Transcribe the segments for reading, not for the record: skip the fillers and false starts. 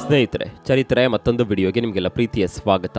ಸ್ನೇಹಿತರೆ, ಚರಿತ್ರೆ ಮತ್ತೊಂದು ವಿಡಿಯೋಗೆ ನಿಮಗೆಲ್ಲ ಪ್ರೀತಿಯ ಸ್ವಾಗತ.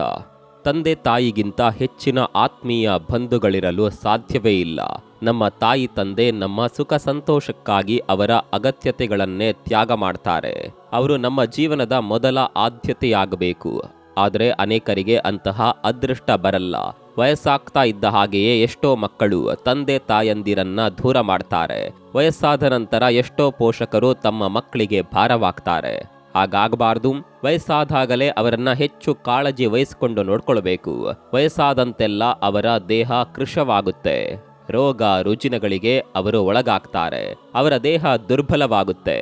ತಂದೆ ತಾಯಿಗಿಂತ ಹೆಚ್ಚಿನ ಆತ್ಮೀಯ ಬಂಧುಗಳಿರಲು ಸಾಧ್ಯವೇ ಇಲ್ಲ. ನಮ್ಮ ತಾಯಿ ತಂದೆ ನಮ್ಮ ಸುಖ ಸಂತೋಷಕ್ಕಾಗಿ ಅವರ ಅಗತ್ಯತೆಗಳನ್ನೇ ತ್ಯಾಗ ಮಾಡ್ತಾರೆ. ಅವರು ನಮ್ಮ ಜೀವನದ ಮೊದಲ ಆದ್ಯತೆಯಾಗಬೇಕು. ಆದರೆ ಅನೇಕರಿಗೆ ಅಂತಹ ಅದೃಷ್ಟ ಬರಲ್ಲ. ವಯಸ್ಸಾಗ್ತಾ ಇದ್ದ ಹಾಗೆಯೇ ಎಷ್ಟೋ ಮಕ್ಕಳು ತಂದೆ ತಾಯಂದಿರನ್ನ ದೂರ ಮಾಡ್ತಾರೆ. ವಯಸ್ಸಾದ ನಂತರ ಎಷ್ಟೋ ಪೋಷಕರು ತಮ್ಮ ಮಕ್ಕಳಿಗೆ ಭಾರವಾಗ್ತಾರೆ. ಹಾಗಾಗಬಾರ್ದು. ವಯಸ್ಸಾದಾಗಲೇ ಅವರನ್ನ ಹೆಚ್ಚು ಕಾಳಜಿ ವಹಿಸಿಕೊಂಡು ನೋಡ್ಕೊಳ್ಬೇಕು. ವಯಸ್ಸಾದಂತೆಲ್ಲ ಅವರ ದೇಹ ಕೃಶವಾಗುತ್ತೆ. ರೋಗ ರುಜಿನಗಳಿಗೆ ಅವರು ಒಳಗಾಗ್ತಾರೆ. ಅವರ ದೇಹ ದುರ್ಬಲವಾಗುತ್ತೆ.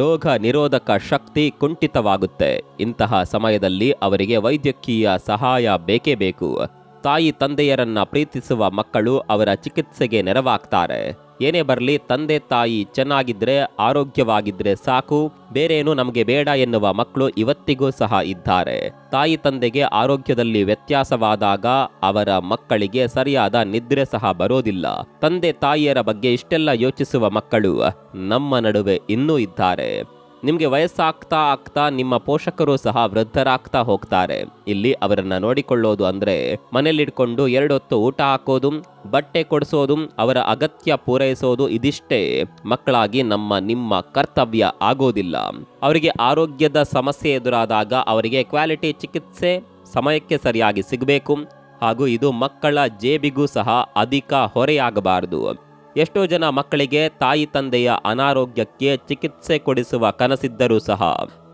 ರೋಗ ನಿರೋಧಕ ಶಕ್ತಿ ಕುಂಠಿತವಾಗುತ್ತೆ. ಇಂತಹ ಸಮಯದಲ್ಲಿ ಅವರಿಗೆ ವೈದ್ಯಕೀಯ ಸಹಾಯ ಬೇಕೇ ಬೇಕು. ತಾಯಿ ತಂದೆಯರನ್ನ ಪ್ರೀತಿಸುವ ಮಕ್ಕಳು ಅವರ ಚಿಕಿತ್ಸೆಗೆ ನೆರವಾಗ್ತಾರೆ. ಏನೇ ಬರಲಿ, ತಂದೆ ತಾಯಿ ಚೆನ್ನಾಗಿದ್ರೆ, ಆರೋಗ್ಯವಾಗಿದ್ರೆ ಸಾಕು, ಬೇರೇನು ನಮಗೆ ಬೇಡ ಎನ್ನುವ ಮಕ್ಕಳು ಇವತ್ತಿಗೂ ಸಹ ಇದ್ದಾರೆ. ತಾಯಿ ತಂದೆಗೆ ಆರೋಗ್ಯದಲ್ಲಿ ವ್ಯತ್ಯಾಸವಾದಾಗ ಅವರ ಮಕ್ಕಳಿಗೆ ಸರಿಯಾದ ನಿದ್ರೆ ಸಹ ಬರೋದಿಲ್ಲ. ತಂದೆ ತಾಯಿಯರ ಬಗ್ಗೆ ಇಷ್ಟೆಲ್ಲ ಯೋಚಿಸುವ ಮಕ್ಕಳು ನಮ್ಮ ನಡುವೆ ಇನ್ನೂ ಇದ್ದಾರೆ. ನಿಮಗೆ ವಯಸ್ಸಾಗ್ತಾ ಆಗ್ತಾ ನಿಮ್ಮ ಪೋಷಕರು ಸಹ ವೃದ್ಧರಾಗ್ತಾ ಹೋಗ್ತಾರೆ. ಇಲ್ಲಿ ಅವರನ್ನ ನೋಡಿಕೊಳ್ಳೋದು ಅಂದ್ರೆ ಮನೇಲಿಡ್ಕೊಂಡು 2 ಹೊತ್ತು ಊಟ ಹಾಕೋದು, ಬಟ್ಟೆ ಕೊಡಿಸೋದು, ಅವರ ಅಗತ್ಯ ಪೂರೈಸೋದು, ಇದಿಷ್ಟೇ ಮಕ್ಕಳಾಗಿ ನಿಮ್ಮ ಕರ್ತವ್ಯ ಆಗೋದಿಲ್ಲ. ಅವರಿಗೆ ಆರೋಗ್ಯದ ಸಮಸ್ಯೆ ಎದುರಾದಾಗ ಅವರಿಗೆ ಕ್ವಾಲಿಟಿ ಚಿಕಿತ್ಸೆ ಸಮಯಕ್ಕೆ ಸರಿಯಾಗಿ ಸಿಗಬೇಕು. ಹಾಗೂ ಇದು ಮಕ್ಕಳ ಜೇಬಿಗೂ ಸಹ ಅಧಿಕ ಹೊರೆಯಾಗಬಾರದು. ಎಷ್ಟೋ ಜನ ಮಕ್ಕಳಿಗೆ ತಾಯಿ ತಂದೆಯ ಅನಾರೋಗ್ಯಕ್ಕೆ ಚಿಕಿತ್ಸೆ ಕೊಡಿಸುವ ಕನಸಿದ್ದರೂ ಸಹ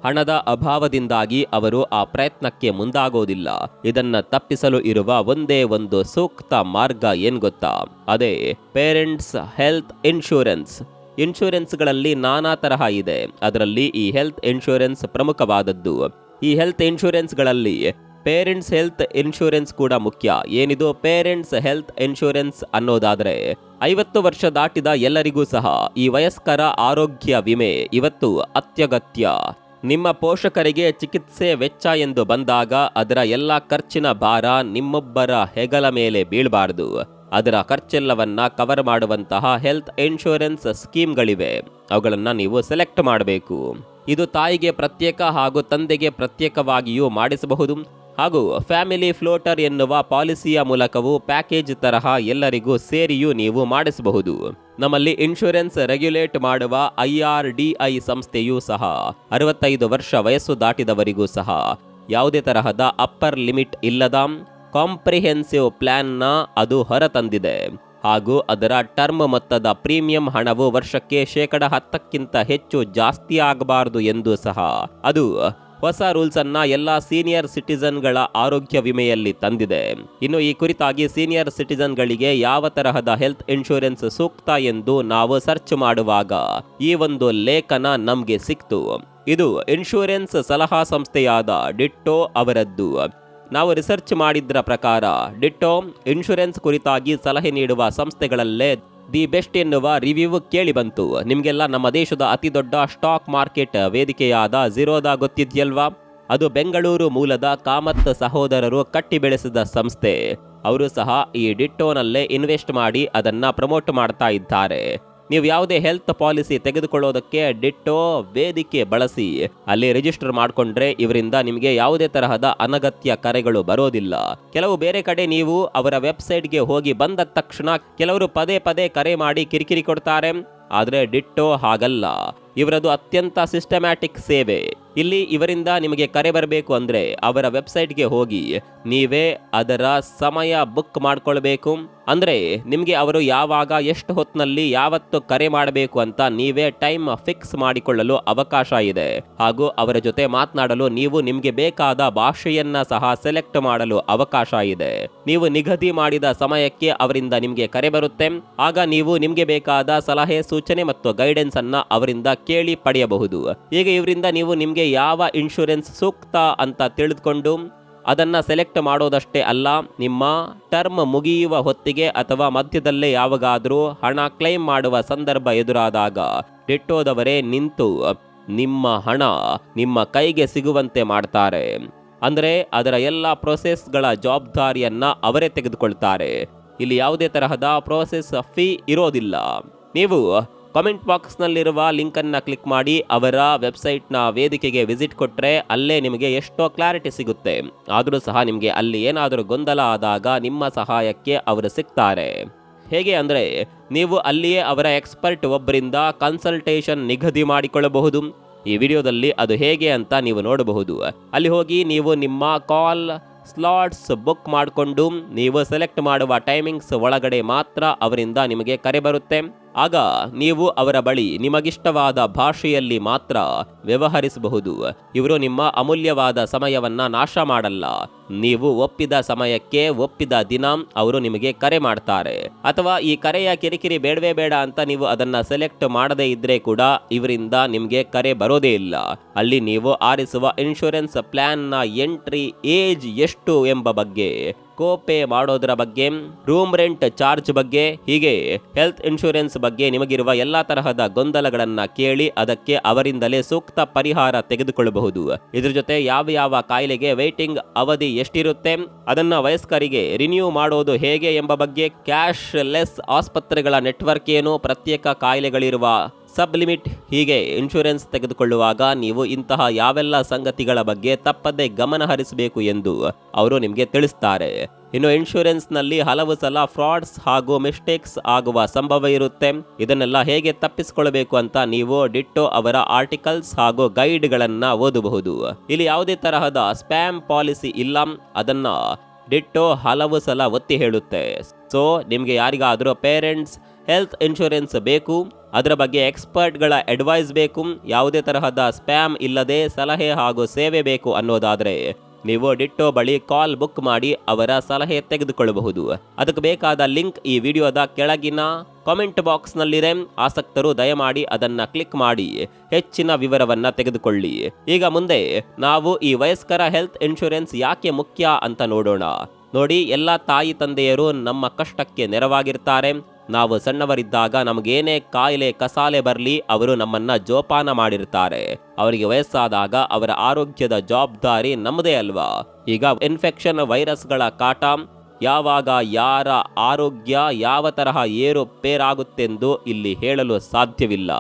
ಹಣದ ಅಭಾವದಿಂದಾಗಿ ಅವರು ಆ ಪ್ರಯತ್ನಕ್ಕೆ ಮುಂದಾಗೋದಿಲ್ಲ. ಇದನ್ನ ತಪ್ಪಿಸಲು ಇರುವ ಒಂದೇ ಒಂದು ಸೂಕ್ತ ಮಾರ್ಗ ಏನ್ ಗೊತ್ತಾ? ಅದೇ ಪೇರೆಂಟ್ಸ್ ಹೆಲ್ತ್ ಇನ್ಶೂರೆನ್ಸ್. ಇನ್ಶೂರೆನ್ಸ್ಗಳಲ್ಲಿ ನಾನಾ ತರಹ ಇದೆ. ಅದರಲ್ಲಿ ಈ ಹೆಲ್ತ್ ಇನ್ಶೂರೆನ್ಸ್ ಪ್ರಮುಖವಾದದ್ದು. ಈ ಹೆಲ್ತ್ ಇನ್ಶೂರೆನ್ಸ್ಗಳಲ್ಲಿ ಪೇರೆಂಟ್ಸ್ ಹೆಲ್ತ್ ಇನ್ಶೂರೆನ್ಸ್ ಕೂಡ ಮುಖ್ಯ. ಏನಿದು ಪೇರೆಂಟ್ಸ್ ಹೆಲ್ತ್ ಇನ್ಶೂರೆನ್ಸ್ ಅನ್ನೋದಾದ್ರೆ 50 ವರ್ಷ ದಾಟಿದ ಎಲ್ಲರಿಗೂ ಸಹ ಈ ವಯಸ್ಕರ ಆರೋಗ್ಯ ವಿಮೆ ಇವತ್ತು ಅತ್ಯಗತ್ಯ. ನಿಮ್ಮ ಪೋಷಕರಿಗೆ ಚಿಕಿತ್ಸೆ ವೆಚ್ಚ ಎಂದು ಬಂದಾಗ ಅದರ ಎಲ್ಲ ಖರ್ಚಿನ ಭಾರ ನಿಮ್ಮೊಬ್ಬರ ಹೆಗಲ ಮೇಲೆ ಬೀಳಬಾರದು. ಅದರ ಖರ್ಚೆಲ್ಲವನ್ನ ಕವರ್ ಮಾಡುವಂತಹ ಹೆಲ್ತ್ ಇನ್ಶೂರೆನ್ಸ್ ಸ್ಕೀಮ್ಗಳಿವೆ. ಅವುಗಳನ್ನ ನೀವು ಸೆಲೆಕ್ಟ್ ಮಾಡಬೇಕು. ಇದು ತಾಯಿಗೆ ಪ್ರತ್ಯೇಕ ಹಾಗೂ ತಂದೆಗೆ ಪ್ರತ್ಯೇಕವಾಗಿಯೂ ಮಾಡಿಸಬಹುದು. ಹಾಗೂ ಫ್ಯಾಮಿಲಿ ಫ್ಲೋಟರ್ ಎನ್ನುವ ಪಾಲಿಸಿಯ ಮೂಲಕವೂ ಪ್ಯಾಕೇಜ್ ತರಹ ಎಲ್ಲರಿಗೂ ಸೇರಿಯೂ ನೀವು ಮಾಡಿಸಬಹುದು. ನಮ್ಮಲ್ಲಿ ಇನ್ಶೂರೆನ್ಸ್ ರೆಗ್ಯುಲೇಟ್ ಮಾಡುವ IRDI ಸಂಸ್ಥೆಯೂ ಸಹ 65 ವರ್ಷ ವಯಸ್ಸು ದಾಟಿದವರಿಗೂ ಸಹ ಯಾವುದೇ ತರಹದ ಅಪ್ಪರ್ ಲಿಮಿಟ್ ಇಲ್ಲದ ಕಾಂಪ್ರಿಹೆನ್ಸಿವ್ ಪ್ಲಾನ್ನ ಅದು ಹೊರತಂದಿದೆ. ಹಾಗೂ ಅದರ ಟರ್ಮ್ ಮೊತ್ತದ ಪ್ರೀಮಿಯಂ ಹಣವು ವರ್ಷಕ್ಕೆ 10% ಹೆಚ್ಚು ಜಾಸ್ತಿ ಆಗಬಾರದು ಎಂದು ಸಹ ಅದು ಹೊಸ ರೂಲ್ಸ್ ಅನ್ನ ಎಲ್ಲ ಸೀನಿಯರ್ ಸಿಟಿಜನ್ಗಳ ಆರೋಗ್ಯ ವಿಮೆಯಲ್ಲಿ ತಂದಿದೆ. ಇನ್ನು ಈ ಕುರಿತಾಗಿ ಸೀನಿಯರ್ ಸಿಟಿಜನ್ಗಳಿಗೆ ಯಾವ ತರಹದ ಹೆಲ್ತ್ ಇನ್ಶೂರೆನ್ಸ್ ಸೂಕ್ತ ಎಂದು ನಾವು ಸರ್ಚ್ ಮಾಡುವಾಗ ಈ ಒಂದು ಲೇಖನ ನಮ್ಗೆ ಸಿಕ್ತು. ಇದು ಇನ್ಶೂರೆನ್ಸ್ ಸಲಹಾ ಸಂಸ್ಥೆಯಾದ ಡಿಟ್ಟೋ ಅವರದ್ದು. ನಾವು ರಿಸರ್ಚ್ ಮಾಡಿದ್ರ ಪ್ರಕಾರ ಡಿಟ್ಟೋ ಇನ್ಶೂರೆನ್ಸ್ ಕುರಿತಾಗಿ ಸಲಹೆ ನೀಡುವ ಸಂಸ್ಥೆಗಳಲ್ಲೇ ದಿ ಬೆಸ್ಟ್ ಎನ್ನುವ ರಿವ್ಯೂ ಕೇಳಿ ಬಂತು. ನಿಮಗೆಲ್ಲ ನಮ್ಮ ದೇಶದ ಅತಿ ದೊಡ್ಡ ಸ್ಟಾಕ್ ಮಾರ್ಕೆಟ್ ವೇದಿಕೆಯಾದ ಝೀರೋದಾ ಗೊತ್ತಿದೆಯಲ್ವಾ? ಅದು ಬೆಂಗಳೂರು ಮೂಲದ ಕಾಮತ್ ಸಹೋದರರು ಕಟ್ಟಿ ಬೆಳೆಸಿದ ಸಂಸ್ಥೆ. ಅವರು ಸಹ ಈ ಡಿಟ್ಟೋನಲ್ಲೇ ಇನ್ವೆಸ್ಟ್ ಮಾಡಿ ಅದನ್ನ ಪ್ರಮೋಟ್ ಮಾಡ್ತಾ ಇದ್ದಾರೆ. ನೀವು ಯಾವುದೇ ಹೆಲ್ತ್ ಪಾಲಿಸಿ ತೆಗೆದುಕೊಳ್ಳೋದಕ್ಕೆ ಡಿಟ್ಟೋ ವೇದಿಕೆ ಬಳಸಿ ಅಲ್ಲಿ ರಿಜಿಸ್ಟರ್ ಮಾಡಿಕೊಂಡ್ರೆ ಇವರಿಂದ ನಿಮಗೆ ಯಾವುದೇ ತರಹದ ಅನಗತ್ಯ ಕರೆಗಳು ಬರೋದಿಲ್ಲ. ಕೆಲವು ಬೇರೆ ಕಡೆ ನೀವು ಅವರ ವೆಬ್ಸೈಟ್ಗೆ ಹೋಗಿ ಬಂದ ತಕ್ಷಣ ಕೆಲವರು ಪದೇ ಪದೇ ಕರೆ ಮಾಡಿ ಕಿರಿಕಿರಿ ಕೊಡ್ತಾರೆ. ಆದರೆ ಡಿಟ್ಟೋ ಹಾಗಲ್ಲ. ಇವರದು ಅತ್ಯಂತ ಸಿಸ್ಟಮ್ಯಾಟಿಕ್ ಸೇವೆ. ಇಲ್ಲಿ ಇವರಿಂದ ನಿಮಗೆ ಕರೆ ಬರಬೇಕು ಅಂದ್ರೆ ಅವರ ವೆಬ್ಸೈಟ್ಗೆ ಹೋಗಿ ನೀವೇ ಅದರ ಸಮಯ ಬುಕ್ ಮಾಡ್ಕೊಳ್ಬೇಕು. ಅಂದ್ರೆ ನಿಮಗೆ ಅವರು ಯಾವಾಗ ಎಷ್ಟು ಹೊತ್ತಿನಲ್ಲಿ ಯಾವತ್ತು ಕರೆ ಮಾಡಬೇಕು ಅಂತ ನೀವೇ ಟೈಮ್ ಫಿಕ್ಸ್ ಮಾಡಿಕೊಳ್ಳಲು ಅವಕಾಶ ಇದೆ. ಹಾಗೂ ಅವರ ಜೊತೆ ಮಾತನಾಡಲು ನೀವು ನಿಮಗೆ ಬೇಕಾದ ಭಾಷೆಯನ್ನ ಸಹ ಸೆಲೆಕ್ಟ್ ಮಾಡಲು ಅವಕಾಶ ಇದೆ. ನೀವು ನಿಗದಿ ಮಾಡಿದ ಸಮಯಕ್ಕೆ ಅವರಿಂದ ನಿಮಗೆ ಕರೆ ಬರುತ್ತೆ. ಆಗ ನೀವು ನಿಮಗೆ ಬೇಕಾದ ಸಲಹೆ ಸೂಚನೆ ಮತ್ತು ಗೈಡೆನ್ಸ್ ಅನ್ನ ಅವರಿಂದ ಕೇಳಿ ಪಡೆಯಬಹುದು. ಈಗ ಇವರಿಂದ ನೀವು ನಿಮಗೆ ಯಾವ ಇನ್ಶೂರೆನ್ಸ್ ಸೂಕ್ತ ಅಂತ ತಿಳಿದುಕೊಂಡು ಅದನ್ನ ಸೆಲೆಕ್ಟ್ ಮಾಡೋದಷ್ಟೇ ಅಲ್ಲ, ನಿಮ್ಮ ಟರ್ಮ್ ಮುಗಿಯುವ ಹೊತ್ತಿಗೆ ಅಥವಾ ಮಧ್ಯದಲ್ಲೇ ಯಾವಾಗಾದರೂ ಹಣ ಕ್ಲೈಮ್ ಮಾಡುವ ಸಂದರ್ಭ ಎದುರಾದಾಗ ಡಿಟ್ಟೋದವರೇ ನಿಂತು ನಿಮ್ಮ ಹಣ ನಿಮ್ಮ ಕೈಗೆ ಸಿಗುವಂತೆ ಮಾಡ್ತಾರೆ. ಅಂದ್ರೆ ಅದರ ಎಲ್ಲ ಪ್ರೋಸೆಸ್ಗಳ ಜವಾಬ್ದಾರಿಯನ್ನ ಅವರೇ ತೆಗೆದುಕೊಳ್ತಾರೆ. ಇಲ್ಲಿ ಯಾವುದೇ ತರಹದ ಪ್ರೋಸೆಸ್ ಫೀ ಇರೋದಿಲ್ಲ. ನೀವು ಕಾಮೆಂಟ್ ಬಾಕ್ಸ್ನಲ್ಲಿರುವ ಲಿಂಕನ್ನು ಕ್ಲಿಕ್ ಮಾಡಿ ಅವರ ವೆಬ್ಸೈಟ್ನ ವೇದಿಕೆಗೆ ವಿಸಿಟ್ ಕೊಟ್ಟರೆ ಅಲ್ಲೇ ನಿಮಗೆ ಎಷ್ಟೋ ಕ್ಲಾರಿಟಿ ಸಿಗುತ್ತೆ. ಆದರೂ ಸಹ ನಿಮಗೆ ಅಲ್ಲಿ ಏನಾದರೂ ಗೊಂದಲ ಆದಾಗ ನಿಮ್ಮ ಸಹಾಯಕ್ಕೆ ಅವರು ಸಿಗ್ತಾರೆ. ಹೇಗೆ ಅಂದರೆ ನೀವು ಅಲ್ಲಿಯೇ ಅವರ ಎಕ್ಸ್ಪರ್ಟ್ ಒಬ್ಬರಿಂದ ಕನ್ಸಲ್ಟೇಷನ್ ನಿಗದಿ ಮಾಡಿಕೊಳ್ಳಬಹುದು. ಈ ವಿಡಿಯೋದಲ್ಲಿ ಅದು ಹೇಗೆ ಅಂತ ನೀವು ನೋಡಬಹುದು. ಅಲ್ಲಿ ಹೋಗಿ ನೀವು ನಿಮ್ಮ ಕಾಲ್ ಸ್ಲಾಟ್ಸ್ ಬುಕ್ ಮಾಡಿಕೊಂಡು ನೀವು ಸೆಲೆಕ್ಟ್ ಮಾಡುವ ಟೈಮಿಂಗ್ಸ್ ಒಳಗಡೆ ಮಾತ್ರ ಅವರಿಂದ ನಿಮಗೆ ಕರೆ ಬರುತ್ತೆ. ಆಗ ನೀವು ಅವರ ಬಳಿ ನಿಮಗಿಷ್ಟವಾದ ಭಾಷೆಯಲ್ಲಿ ಮಾತ್ರ ವ್ಯವಹರಿಸಬಹುದು. ಇವರು ನಿಮ್ಮ ಅಮೂಲ್ಯವಾದ ಸಮಯವನ್ನ ನಾಶ ಮಾಡಲ್ಲ. ನೀವು ಒಪ್ಪಿದ ಸಮಯಕ್ಕೆ ಒಪ್ಪಿದ ದಿನ ಅವರು ನಿಮಗೆ ಕರೆ ಮಾಡ್ತಾರೆ. ಅಥವಾ ಈ ಕರೆಯ ಕಿರಿಕಿರಿ ಬೇಡವೇ ಬೇಡ ಅಂತ ನೀವು ಅದನ್ನ ಸೆಲೆಕ್ಟ್ ಮಾಡದೇ ಇದ್ರೆ ಕೂಡ ಇವರಿಂದ ನಿಮಗೆ ಕರೆ ಬರೋದೇ ಇಲ್ಲ. ಅಲ್ಲಿ ನೀವು ಆರಿಸುವ ಇನ್ಶೂರೆನ್ಸ್ ಪ್ಲಾನ್ನ ಎಂಟ್ರಿ ಏಜ್ ಎಷ್ಟು ಎಂಬ ಬಗ್ಗೆ, ಕೋಪೇ ಮಾಡೋದರ ಬಗ್ಗೆ, ರೂಮ್ ರೆಂಟ್ ಚಾರ್ಜ್ ಬಗ್ಗೆ, ಹೀಗೆ ಹೆಲ್ತ್ ಇನ್ಶೂರೆನ್ಸ್ ಬಗ್ಗೆ ನಿಮಗಿರುವ ಎಲ್ಲಾ ತರಹದ ಗೊಂದಲಗಳನ್ನ ಕೇಳಿ ಅದಕ್ಕೆ ಅವರಿಂದಲೇ ಸೂಕ್ತ ಪರಿಹಾರ ತೆಗೆದುಕೊಳ್ಳಬಹುದು. ಇದ್ರ ಜೊತೆ ಯಾವ ಕಾಯಿಲೆಗೆ ವೇಟಿಂಗ್ ಅವಧಿ ಎಷ್ಟಿರುತ್ತೆ, ಅದನ್ನ ವಯಸ್ಕರಿಗೆ ರಿನ್ಯೂ ಮಾಡೋದು ಹೇಗೆ ಎಂಬ ಬಗ್ಗೆ, ಕ್ಯಾಶ್ ಲೆಸ್ ಆಸ್ಪತ್ರೆಗಳ ನೆಟ್ವರ್ಕ್ ಏನು, ಪ್ರತ್ಯೇಕ ಕಾಯಿಲೆಗಳಿರುವ ಸಬ್ ಲಿಮಿಟ್, ಹೀಗೆ ಇನ್ಶೂರೆನ್ಸ್ ತೆಗೆದುಕೊಳ್ಳುವಾಗ ನೀವು ಇಂತಹ ಯಾವೆಲ್ಲ ಸಂಗತಿಗಳ ಬಗ್ಗೆ ತಪ್ಪದೇ ಗಮನ ಹರಿಸಬೇಕು ಎಂದು ಅವರು ನಿಮಗೆ ತಿಳಿಸ್ತಾರೆ. ಇನ್ನು ಇನ್ಶೂರೆನ್ಸ್ ನಲ್ಲಿ ಹಲವು ಸಲ ಫ್ರಾಡ್ಸ್ ಹಾಗೂ ಮಿಸ್ಟೇಕ್ಸ್ ಆಗುವ ಸಂಭವ ಇರುತ್ತೆ. ಇದನ್ನೆಲ್ಲ ಹೇಗೆ ತಪ್ಪಿಸಿಕೊಳ್ಳಬೇಕು ಅಂತ ನೀವು ಡಿಟ್ಟೋ ಅವರ ಆರ್ಟಿಕಲ್ಸ್ ಹಾಗೂ ಗೈಡ್ಗಳನ್ನ ಓದಬಹುದು. ಇಲ್ಲಿ ಯಾವುದೇ ತರಹದ ಸ್ಪ್ಯಾಮ್ ಪಾಲಿಸಿ ಇಲ್ಲ, ಅದನ್ನ ಡಿಟ್ಟೋ ಹಲವು ಸಲ ಒತ್ತಿ ಹೇಳುತ್ತೆ. ಸೊ ನಿಮಗೆ ಯಾರಿಗಾದರೂ ಪೇರೆಂಟ್ಸ್ ಹೆಲ್ತ್ ಇನ್ಶೂರೆನ್ಸ್ ಬೇಕು, ಅದರ ಬಗ್ಗೆ ಎಕ್ಸ್ಪರ್ಟ್ಗಳ ಅಡ್ವೈಸ್ ಬೇಕು, ಯಾವುದೇ ತರಹದ ಸ್ಪ್ಯಾಮ್ ಇಲ್ಲದೆ ಸಲಹೆ ಹಾಗೂ ಸೇವೆ ಬೇಕು ಅನ್ನೋದಾದರೆ ನೀವು ಡಿಟ್ಟೋ ಬಳಿ ಕಾಲ್ ಬುಕ್ ಮಾಡಿ ಅವರ ಸಲಹೆ ತೆಗೆದುಕೊಳ್ಳಬಹುದು. ಅದಕ್ಕೆ ಬೇಕಾದ ಲಿಂಕ್ ಈ ವಿಡಿಯೋದ ಕೆಳಗಿನ ಕಾಮೆಂಟ್ ಬಾಕ್ಸ್ನಲ್ಲಿದೆ. ಆಸಕ್ತರು ದಯಮಾಡಿ ಅದನ್ನ ಕ್ಲಿಕ್ ಮಾಡಿ ಹೆಚ್ಚಿನ ವಿವರವನ್ನ ತೆಗೆದುಕೊಳ್ಳಿ. ಈಗ ಮುಂದೆ ನಾವು ಈ ವಯಸ್ಕರ ಹೆಲ್ತ್ ಇನ್ಶೂರೆನ್ಸ್ ಯಾಕೆ ಮುಖ್ಯ ಅಂತ ನೋಡೋಣ. ನೋಡಿ, ಎಲ್ಲ ತಾಯಿ ತಂದೆಯರು ನಮ್ಮ ಕಷ್ಟಕ್ಕೆ ನೆರವಾಗಿರ್ತಾರೆ. ನಾವು ಸಣ್ಣವರಿದ್ದಾಗ ನಮಗೇನೇ ಕಾಯಿಲೆ ಕಸಾಲೆ ಬರಲಿ ಅವರು ನಮ್ಮನ್ನ ಜೋಪಾನ ಮಾಡಿರ್ತಾರೆ. ಅವರಿಗೆ ವಯಸ್ಸಾದಾಗ ಅವರ ಆರೋಗ್ಯದ ಜವಾಬ್ದಾರಿ ನಮ್ಮದೇ ಅಲ್ವಾ. ಈಗ ಇನ್ಫೆಕ್ಷನ್ ವೈರಸ್ಗಳ ಕಾಟ, ಯಾವಾಗ ಯಾರ ಆರೋಗ್ಯ ಯಾವ ತರಹ ಏರುಪೇರಾಗುತ್ತೆಂದು ಇಲ್ಲಿ ಹೇಳಲು ಸಾಧ್ಯವಿಲ್ಲ.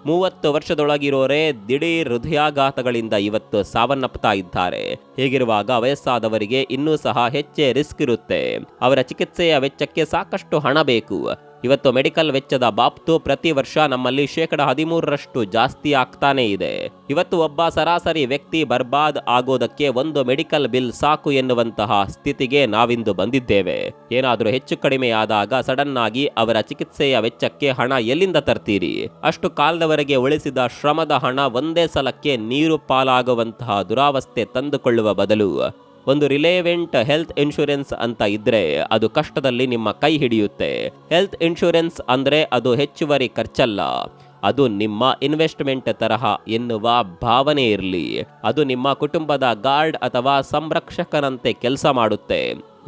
30 ವರ್ಷದೊಳಗಿರೋರೇ ದಿಢೀರ್ ಹೃದಯಾಘಾತಗಳಿಂದ ಇವತ್ತು ಸಾವನ್ನಪ್ತಾ ಇದ್ದಾರೆ. ಹೀಗಿರುವಾಗ ವಯಸ್ಸಾದವರಿಗೆ ಇನ್ನೂ ಸಹ ಹೆಚ್ಚೇ ರಿಸ್ಕ್ ಇರುತ್ತೆ. ಅವರ ಚಿಕಿತ್ಸೆಯ ವೆಚ್ಚಕ್ಕೆ ಸಾಕಷ್ಟು ಹಣ ಬೇಕು. ಇವತ್ತು ಮೆಡಿಕಲ್ ವೆಚ್ಚದ ಬಾಬ್ತು ಪ್ರತಿ ವರ್ಷ ನಮ್ಮಲ್ಲಿ 13% ಜಾಸ್ತಿ ಆಗ್ತಾನೆ ಇದೆ. ಇವತ್ತು ಒಬ್ಬ ಸರಾಸರಿ ವ್ಯಕ್ತಿ ಬರ್ಬಾದ್ ಆಗೋದಕ್ಕೆ ಒಂದು ಮೆಡಿಕಲ್ ಬಿಲ್ ಸಾಕು ಎನ್ನುವಂತಹ ಸ್ಥಿತಿಗೆ ನಾವಿಂದು ಬಂದಿದ್ದೇವೆ. ಏನಾದರೂ ಹೆಚ್ಚು ಕಡಿಮೆ ಆದಾಗ ಸಡನ್ ಆಗಿ ಅವರ ಚಿಕಿತ್ಸೆಯ ವೆಚ್ಚಕ್ಕೆ ಹಣ ಎಲ್ಲಿಂದ ತರ್ತೀರಿ? ಅಷ್ಟು ಕಾಲದವರೆಗೆ ಉಳಿಸಿದ ಶ್ರಮದ ಹಣ ಒಂದೇ ಸಲಕ್ಕೆ ನೀರು ಪಾಲಾಗುವಂತಹ ದುರಾವಸ್ಥೆ ತಂದುಕೊಳ್ಳುವ ಬದಲು ಒಂದು ರಿಲೇವೆಂಟ್ ಹೆಲ್ತ್ ಇನ್ಶೂರೆನ್ಸ್ ಅಂತ ಇದ್ರೆ ಅದು ಕಷ್ಟದಲ್ಲಿ ನಿಮ್ಮ ಕೈ ಹಿಡಿಯುತ್ತೆ. ಹೆಲ್ತ್ ಇನ್ಶೂರೆನ್ಸ್ ಅಂದ್ರೆ ಅದು ಹೆಚ್ಚುವರಿ ಖರ್ಚಲ್ಲ, ಅದು ನಿಮ್ಮ ಇನ್ವೆಸ್ಟ್ಮೆಂಟ್ ತರಹ ಎನ್ನುವ ಭಾವನೆ ಇರಲಿ. ಅದು ನಿಮ್ಮ ಕುಟುಂಬದ ಗಾರ್ಡ್ ಅಥವಾ ಸಂರಕ್ಷಕನಂತೆ ಕೆಲಸ ಮಾಡುತ್ತೆ.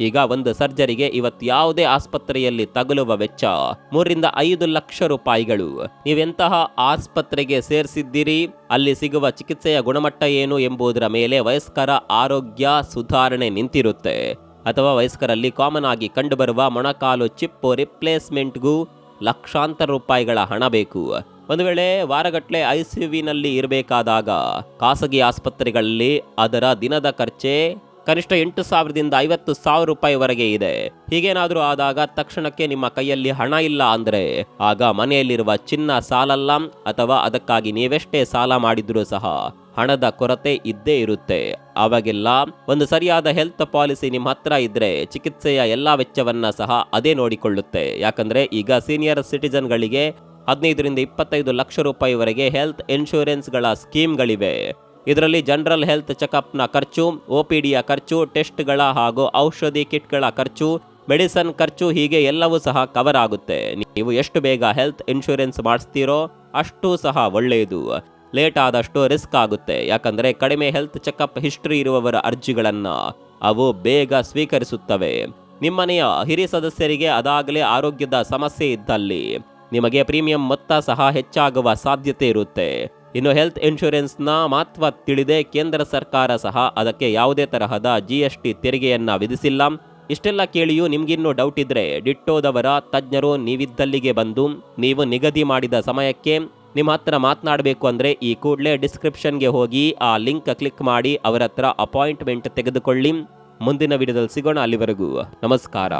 ಈಗ ಒಂದು ಸರ್ಜರಿಗೆ ಇವತ್ತು ಯಾವುದೇ ಆಸ್ಪತ್ರೆಯಲ್ಲಿ ತಗುಲುವ ವೆಚ್ಚ 3 ರಿಂದ 5 ಲಕ್ಷ ರೂಪಾಯಿಗಳು. ನೀವೆಂತಹ ಆಸ್ಪತ್ರೆಗೆ ಸೇರಿಸಿದ್ದೀರಿ, ಅಲ್ಲಿ ಸಿಗುವ ಚಿಕಿತ್ಸೆಯ ಗುಣಮಟ್ಟ ಏನು ಎಂಬುದರ ಮೇಲೆ ವಯಸ್ಕರ ಆರೋಗ್ಯ ಸುಧಾರಣೆ ನಿಂತಿರುತ್ತೆ. ಅಥವಾ ವಯಸ್ಕರಲ್ಲಿ ಕಾಮನ್ ಆಗಿ ಕಂಡುಬರುವ ಮೊಣಕಾಲು ಚಿಪ್ಪು ರಿಪ್ಲೇಸ್ಮೆಂಟ್ಗೂ ಲಕ್ಷಾಂತರ ರೂಪಾಯಿಗಳ ಹಣ ಬೇಕು. ಒಂದು ವೇಳೆ ವಾರಗಟ್ಟಲೆ ಐಸಿಯುವಿನಲ್ಲಿ ಇರಬೇಕಾದಾಗ ಖಾಸಗಿ ಆಸ್ಪತ್ರೆಗಳಲ್ಲಿ ಅದರ ದಿನದ ಖರ್ಚೆ ಕನಿಷ್ಠ 8,000 ದಿಂದ 50,000 ರೂಪಾಯಿವರೆಗೆ ಇದೆ. ಹೀಗೇನಾದರೂ ಆದಾಗ ತಕ್ಷಣಕ್ಕೆ ನಿಮ್ಮ ಕೈಯಲ್ಲಿ ಹಣ ಇಲ್ಲ ಅಂದ್ರೆ ಆಗ ಮನೆಯಲ್ಲಿರುವ ಚಿನ್ನ ಸಾಲಲ್ಲ, ಅಥವಾ ಅದಕ್ಕಾಗಿ ನೀವೆಷ್ಟೇ ಸಾಲ ಮಾಡಿದ್ರೂ ಸಹ ಹಣದ ಕೊರತೆ ಇದ್ದೇ ಇರುತ್ತೆ. ಆವಾಗೆಲ್ಲ ಒಂದು ಸರಿಯಾದ ಹೆಲ್ತ್ ಪಾಲಿಸಿ ನಿಮ್ಮ ಹತ್ರ ಇದ್ರೆ ಚಿಕಿತ್ಸೆಯ ಎಲ್ಲಾ ವೆಚ್ಚವನ್ನ ಸಹ ಅದೇ ನೋಡಿಕೊಳ್ಳುತ್ತೆ. ಯಾಕಂದ್ರೆ ಈಗ ಸೀನಿಯರ್ ಸಿಟಿಜನ್ಗಳಿಗೆ 15 ರಿಂದ 25 ಲಕ್ಷ ರೂಪಾಯಿವರೆಗೆ ಹೆಲ್ತ್ ಇನ್ಶೂರೆನ್ಸ್ಗಳ ಸ್ಕೀಮ್ಗಳಿವೆ. ಇದರಲ್ಲಿ ಜನರಲ್ ಹೆಲ್ತ್ ಚೆಕಪ್ನ ಖರ್ಚು, OPDಯ ಖರ್ಚು, ಟೆಸ್ಟ್ಗಳ ಹಾಗೂ ಔಷಧಿ ಕಿಟ್ಗಳ ಖರ್ಚು, ಮೆಡಿಸನ್ ಖರ್ಚು, ಹೀಗೆ ಎಲ್ಲವೂ ಸಹ ಕವರ್ ಆಗುತ್ತೆ. ನೀವು ಎಷ್ಟು ಬೇಗ ಹೆಲ್ತ್ ಇನ್ಶೂರೆನ್ಸ್ ಮಾಡಿಸ್ತೀರೋ ಅಷ್ಟು ಸಹ ಒಳ್ಳೆಯದು. ಲೇಟ್ ಆದಷ್ಟು ರಿಸ್ಕ್ ಆಗುತ್ತೆ. ಯಾಕಂದರೆ ಕಡಿಮೆ ಹೆಲ್ತ್ ಚೆಕಪ್ ಹಿಸ್ಟ್ರಿ ಇರುವವರ ಅರ್ಜಿಗಳನ್ನು ಅವು ಬೇಗ ಸ್ವೀಕರಿಸುತ್ತವೆ. ನಿಮ್ಮನೆಯ ಹಿರಿಯ ಸದಸ್ಯರಿಗೆ ಅದಾಗಲೇ ಆರೋಗ್ಯದ ಸಮಸ್ಯೆ ಇದ್ದಲ್ಲಿ ನಿಮಗೆ ಪ್ರೀಮಿಯಂ ಮೊತ್ತ ಸಹ ಹೆಚ್ಚಾಗುವ ಸಾಧ್ಯತೆ ಇರುತ್ತೆ. ಇನ್ನು ಹೆಲ್ತ್ ಇನ್ಶೂರೆನ್ಸ್ನ ಮಹತ್ವ ತಿಳಿದೇ ಕೇಂದ್ರ ಸರ್ಕಾರ ಸಹ ಅದಕ್ಕೆ ಯಾವುದೇ ತರಹದ GST ತೆರಿಗೆಯನ್ನ ವಿಧಿಸಿಲ್ಲ. ಇಷ್ಟೆಲ್ಲ ಕೇಳಿಯೂ ನಿಮ್ಗಿನ್ನೂ ಡೌಟ್ ಇದ್ರೆ ಡಿಟ್ಟೋದವರ ತಜ್ಞರು ನೀವಿದ್ದಲ್ಲಿಗೆ ಬಂದು ನೀವು ನಿಗದಿ ಮಾಡಿದ ಸಮಯಕ್ಕೆ ನಿಮ್ಮ ಹತ್ರ ಮಾತನಾಡಬೇಕು ಅಂದರೆ ಈ ಕೂಡಲೇ ಡಿಸ್ಕ್ರಿಪ್ಷನ್ಗೆ ಹೋಗಿ ಆ ಲಿಂಕ್ ಕ್ಲಿಕ್ ಮಾಡಿ ಅವರ ಹತ್ರ ಅಪಾಯಿಂಟ್ಮೆಂಟ್ ತೆಗೆದುಕೊಳ್ಳಿ. ಮುಂದಿನ ವಿಡಿಯೋದಲ್ಲಿ ಸಿಗೋಣ. ಅಲ್ಲಿವರೆಗೂ ನಮಸ್ಕಾರ.